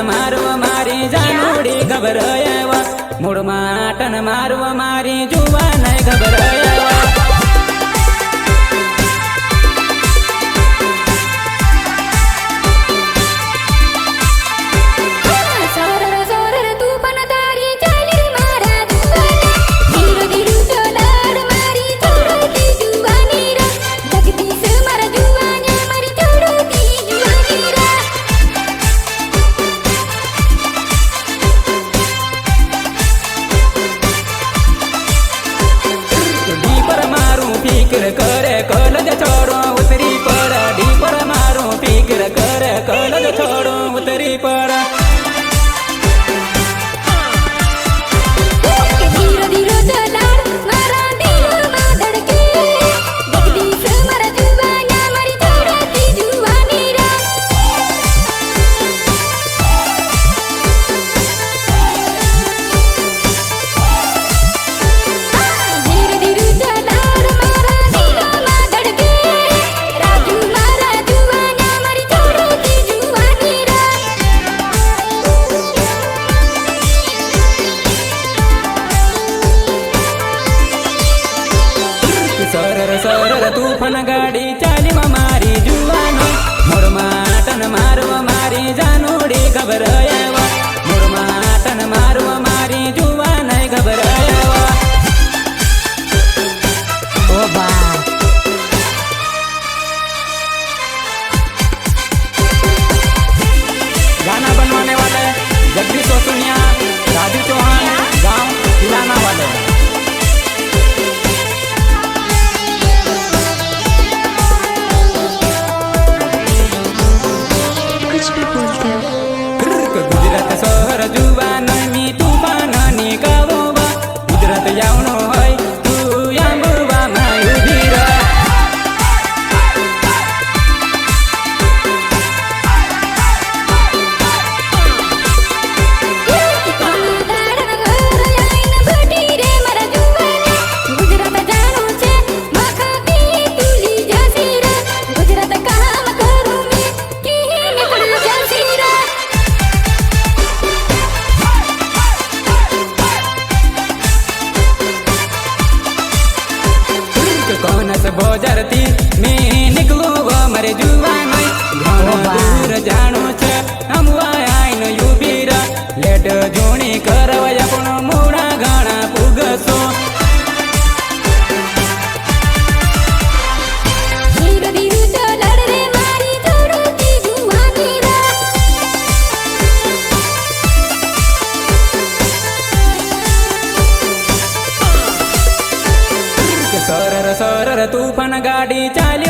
मारवा मारी जानोड़ी घबरायावा मूड माटन मारवा मारी जुवा नहीं घबरायावा करे कलज छोड़ो उतरी पड़ा डी पर मारो फिक्र करे कलज छोड़ो उतरी पड़ा सरर सरर तूफान गाड़ी चाली मारी जुवानो मोर माटन मारवा मारी जानोड़ी घबरायावा मोर माटन मारवा मारी जुवा नहीं घबरायावा ओ बा गाना बनवाने वाले जगदीश सोसनिया राजू चौहान गांव तिलाना वाले गुजरात शहर जुवान मी तूफान नी गावोवा गुजरात यावनो होय तू यांबवा माय उभीरा कौन से बोजरती मैं निकलो वो मरे जुवान घणो दूर जानो छे हम आइन युबीरा लेट जोणी करवा पण मोड़ा घणा पुगसो सरर सरर तूफान गाड़ी चाली